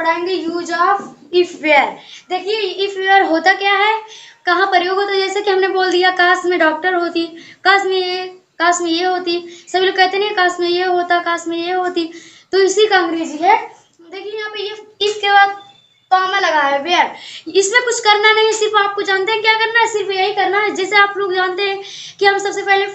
पढ़ाएंगे use of if where. देखिए if where होता क्या है, कहाँ प्रयोग होता है। जैसे कि हमने बोल दिया काश में डॉक्टर होती, काश में ये होती। सभी लोग कहते नहीं काश में ये होता, काश में ये होती, तो इसी का अंग्रेजी है। देखिए यहाँ पे ये इफ के बाद कॉमा लगा है वेयर। इसमें कुछ करना नहीं है, सिर्फ आपको जानते हैं क्या करना है, सिर्फ यही करना है। जैसे आप लोग जानते हैं कि हम सबसे पहले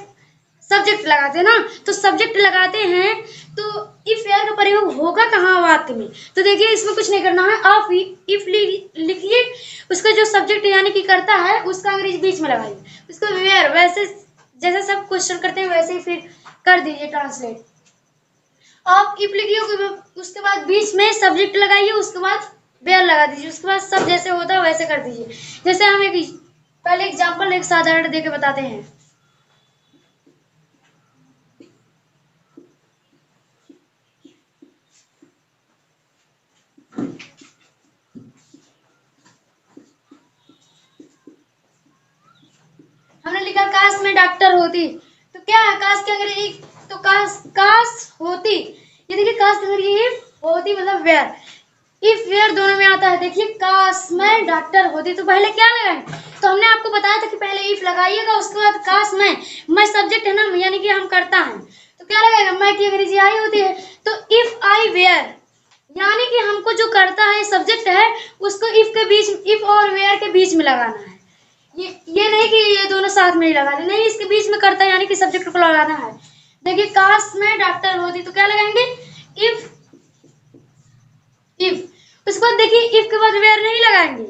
सब्जेक्ट लगाते हैं ना, तो सब्जेक्ट लगाते हैं तो इफ वेयर का प्रयोग होगा कहाँ वाक्य में। तो देखिए इसमें कुछ नहीं करना है, आप इफ लिखिए, उसका जो सब्जेक्ट यानी कि करता है उसका अंग्रेजी बीच में लगाइए, उसको वेयर वैसे जैसे सब क्वेश्चन करते हैं वैसे ही फिर कर दीजिए ट्रांसलेट। आप इफ लिखिए, उसके बाद बीच में सब्जेक्ट लगाइए, उसके बाद वेयर लगा दीजिए, उसके बाद सब जैसे होता है वैसे कर दीजिए। जैसे हम एक पहले एग्जाम्पल एक साधारण देके बताते हैं। हमने लिखा काश में डॉक्टर होती, तो क्या है काश के अंग्रेजी, तो काश होती, ये देखिए काश के अंग्रेजी होती मतलब वेयर। इफ वेयर दोनों में आता है। देखिए काश में डॉक्टर होती, तो पहले क्या लगाएं, तो हमने आपको बताया था कि पहले इफ लगाइएगा, उसके बाद काश मैं सब्जेक्ट है ना, यानी कि हम करता है, तो क्या लगाएगा, मैं की अंग्रेजी आई होती है। तो इफ आई वेयर, यानी कि हमको जो करता है सब्जेक्ट है उसको इफ के बीच, इफ और वेयर के बीच में लगाना है। ये नहीं कि ये दोनों साथ में ही लगा ले, नहीं, इसके बीच में करता है यानी कि सब्जेक्ट को लगाना है। देखिए काश में डॉक्टर होती, तो क्या लगाएंगे, इफ उसके बाद देखिए इफ के बाद वेयर नहीं लगाएंगे।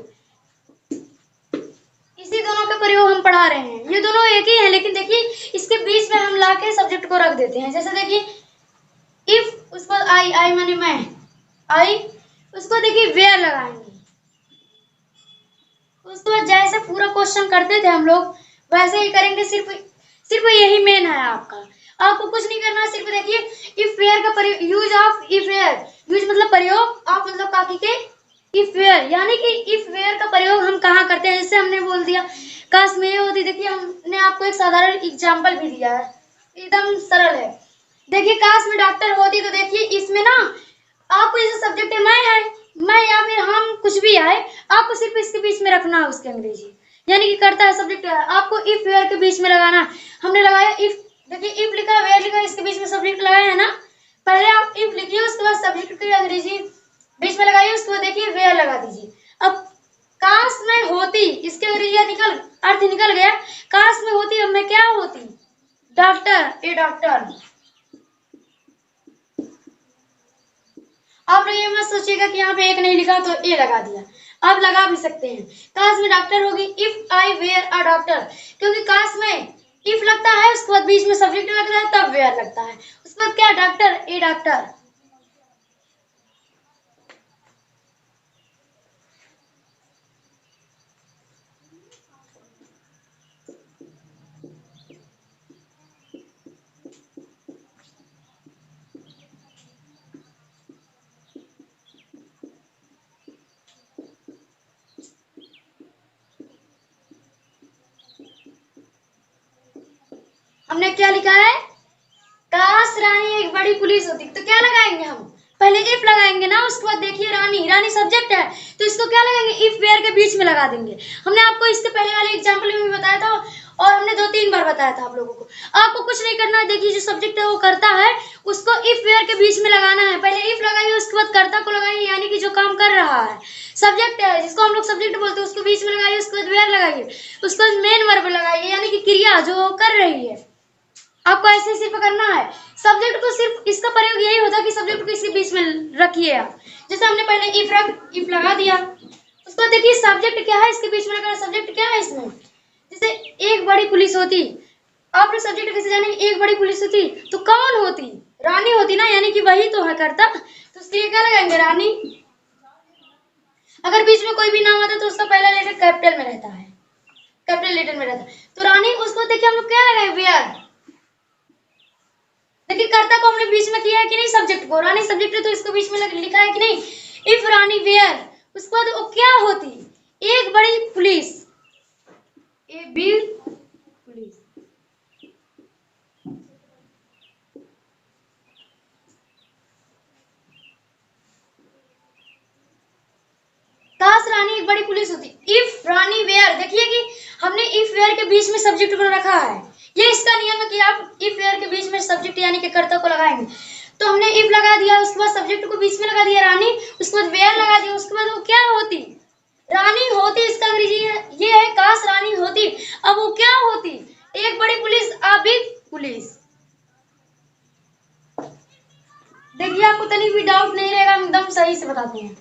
इसी दोनों का प्रयोग हम पढ़ा रहे हैं, ये दोनों एक ही है, लेकिन देखिए इसके बीच में हम लाके सब्जेक्ट को रख देते हैं। जैसे देखिए इफ उसके बाद आई माने मैं, आई, उसको देखिए वेयर लगाएंगे। उसके बाद जैसे पूरा क्वेश्चन करते थे हम लोग वैसे ही करेंगे, सिर्फ यही मेन है आपका, आपको कुछ नहीं करना है। सिर्फ देखिए इफ वेयर का प्रयोग, use of if were, use मतलब प्रयोग, ऑफ मतलब काफी के, इफ वेयर यानी कि इफ वेयर का प्रयोग हम कहाँ करते हैं। जैसे हमने बोल दिया काश में ये होती, देखिए हमने आपको एक साधारण एग्जाम्पल भी दिया है, एकदम सरल है। देखिए काश में डॉक्टर होती, तो देखिए इसमें ना आपको जैसे सब्जेक्ट है मैं या फिर हम कुछ भी आए, आपको सिर्फ इसके बीच में रखना है उसके अंग्रेजी, यानी कि करता है सब्जेक्ट है, आपको इफ वेयर के बीच में लगाना। हमने लगाया इफ, देखिए इफ लिखा वेयर लिखा, इसके बीच में सब्जेक्ट लगाया है ना, पहले आप इफ लिखिए, उसके बाद सब्जेक्ट की अंग्रेजी बीच में लगाइए, उसके बाद देखिए वेयर लगा दीजिए। अब काश में होती, इसके अंग्रेजी निकल, अर्थ निकल गया, काश में होती, अब मैं क्या होती, डॉक्टर, ए डॉक्टर। आप लोग ये मत सोचिएगा कि यहाँ पे एक नहीं लिखा तो ए लगा दिया, आप लगा भी सकते हैं। काश में डॉक्टर होगी if I were a doctor, क्योंकि काश में इफ लगता है, उसके बाद बीच में सब्जेक्ट लगता है, तब वेयर लगता है, उसके बाद क्या, डॉक्टर, ए डॉक्टर। हमने क्या लिखा है, काश रानी एक बड़ी पुलिस होती, तो क्या लगाएंगे हम, पहले इफ लगाएंगे ना, उसके बाद देखिए रानी सब्जेक्ट है, तो इसको क्या लगाएंगे, इफ वेयर के बीच में लगा देंगे। हमने आपको इससे पहले वाले एग्जाम्पल में भी बताया था, और हमने 2-3 बार बताया था आप लोगों को। आपको कुछ नहीं करना है, देखिए जो सब्जेक्ट है वो करता है, उसको इफ वेयर के बीच में लगाना है। पहले इफ लगाइए, उसके बाद कर्ता को लगाइए, यानी कि जो काम कर रहा है, सब्जेक्ट है जिसको हम लोग सब्जेक्ट बोलते हैं, उसको बीच में लगाइए, उसके बाद वेयर लगाइए, उसके बाद मेन वर्ब लगाइए, यानी कि क्रिया जो कर रही है। आपको ऐसे सिर्फ करना है, सब्जेक्ट को सिर्फ इसका प्रयोग यही होता है कि सब्जेक्ट को इसी बीच में रखिए आप। जैसे हमने पहले इफ लगा दिया, उसको देखिए सब्जेक्ट क्या है, इसके बीच में लगा, सब्जेक्ट क्या है इसमें, जैसे एक बड़ी पुलिस होती, आप लोग सब्जेक्ट कैसे जानेंगे, एक बड़ी पुलिस होती तो कौन होती, रानी होती ना, यानी कि वही तो है करता, तो उसके लिए क्या लगाएंगे, रानी। अगर बीच में कोई भी नाम आता तो उसका पहला लेटर कैपिटल में रहता है, कैपिटल लेटर में रहता है, तो रानी, उसको देखिए हम लोग क्या लगाए, वेयर। देखिए कर्ता को हमने बीच में किया है कि नहीं, सब्जेक्ट को, रानी सब्जेक्ट है तो इसको बीच में लिखा है कि नहीं, इफ रानी वेयर, उसके बाद वो क्या होती, एक बड़ी पुलिस, ए बिग पुलिस। बड़ी पुलिस होती। इफ रानी वेयर, देखिए कि हमने इफ वेयर के बीच में सब्जेक्ट को रखा है। ये इसका नियम है कि आप इफ वेयर के बीच में सब्जेक्ट यानी कि कर्ता को लगाएंगे। तो हमने इफ लगा दिया, उसके बाद सब्जेक्ट को बीच में लगा दिया रानी, उसके बाद वेयर लगा दिया, उसके बाद वो क्या होती, रानी होती। इसका अंग्रेजी ये है काश रानी होती। अब वो क्या होती, एक बड़ी पुलिस, आ बिग पुलिस। देखिए आपको तनिक भी डाउट नहीं रहेगा, हम एकदम सही से बताते हैं।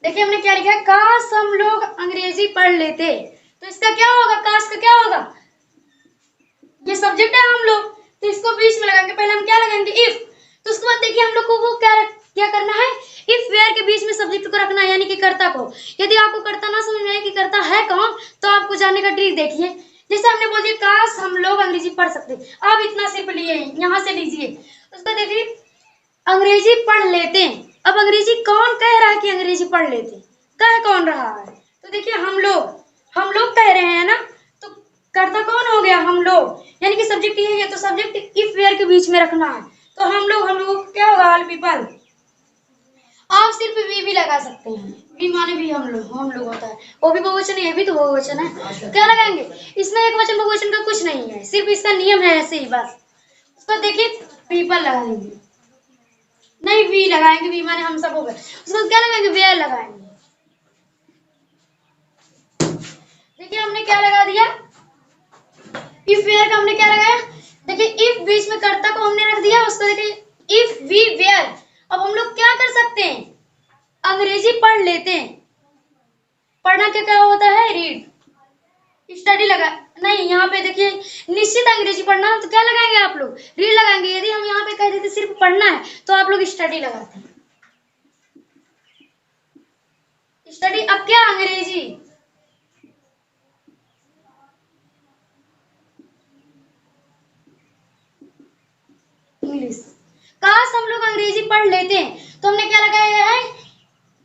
देखिए हमने क्या लिखा है, काश हम लोग अंग्रेजी पढ़ लेते। तो इसका क्या होगा, काश का क्या होगा, ये सब्जेक्ट है हम लोग, तो इसको बीच में लगाएंगे। पहले हम क्या लगाएंगे, इफ। तो उसके बाद देखिए हम लोग को वो क्या करना है, इफ वेयर के बीच में सब्जेक्ट को रखना है यानी कि कर्ता को। यदि आपको कर्ता ना समझ में आए कि कर्ता है कौन, तो आपको जानने का ट्रिक देखिए। जैसे हमने बोल दिया काश हम लोग अंग्रेजी पढ़ सकते, आप इतना सिर्फ लिए यहाँ से लीजिए। उसको देखिए अंग्रेजी पढ़ लेते। अब अंग्रेजी कौन कह रहा है कि अंग्रेजी पढ़ लेते, कह कौन रहा है, तो देखिए हम लोग कह रहे हैं ना, तो कर्ता कौन हो गया, हम लोग, यानी कि सब्जेक्ट ये है, तो सब्जेक्ट इफ वेयर के बीच में रखना है। तो हम लोग क्या होगा, ऑल पीपल। आप सिर्फ वी भी लगा सकते हैं, वी माने भी हम लोग होता है, वो भी बहुवचन है, ये भी तो बहुवचन है, तो क्या लगाएंगे, इसमें एक वचन बहुवचन का कुछ नहीं है, सिर्फ इसका नियम है ऐसे ही बस। उसको देखिए पीपल लगाएंगे, नहीं वी लगाएंगे, वी माने हम सब हो गए। उसको क्या लगाएंगे, वेयर लगाएंगे। देखिए हमने क्या लगा दिया, इफ वेयर का हमने क्या लगाया, देखिए इफ बीच में कर्ता को हमने रख दिया, उसको देखिए इफ वी वेयर। अब हम लोग क्या कर सकते हैं, अंग्रेजी पढ़ लेते हैं। पढ़ना क्या क्या होता है, रीड। स्टडी लगा नहीं, यहाँ पे देखिए निश्चित अंग्रेजी पढ़ना, तो क्या लगाएंगे आप लोग, रीड लगाएंगे। यदि हम यहाँ पे कह देते सिर्फ पढ़ना है, तो आप लोग स्टडी लगाते हैं, स्टडी। अब क्या अंग्रेजी, इंग्लिश। काश हम लोग अंग्रेजी पढ़ लेते हैं, तो हमने क्या लगाया है,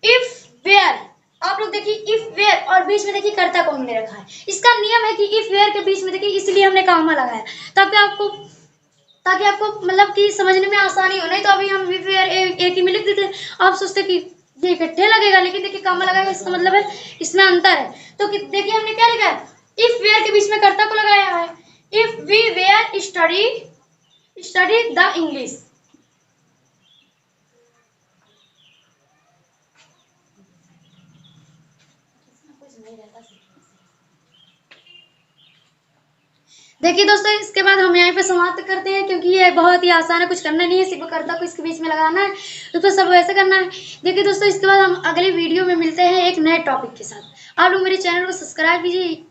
इफ वेयर। आप लोग देखिए इफ वेयर और बीच में देखिए कर्ता को हमने रखा है। इसका नियम है कि इफ वेयर के बीच में देखिए इसलिए हमने कॉमा लगाया, ताकि आपको मतलब कि समझने में आसानी हो। नहीं तो अभी हम इफ वेयर एक ही में लिख देते, आप सोचते कि ये इकट्ठे लगेगा, लेकिन देखिए कॉमा लगाएगा, इसका मतलब है इसमें अंतर है। तो देखिए हमने क्या लिखा है, इफ वेयर के बीच में कर्ता को लगाया है, if we were study the English. देखिए दोस्तों इसके बाद हम यहाँ पे समाप्त करते हैं, क्योंकि ये बहुत ही आसान है, कुछ करना नहीं है, सिर्फ कर्ता को इसके बीच में लगाना है, तो सब वैसे करना है। देखिए दोस्तों इसके बाद हम अगले वीडियो में मिलते हैं एक नए टॉपिक के साथ। आप लोग मेरे चैनल को सब्सक्राइब कीजिए।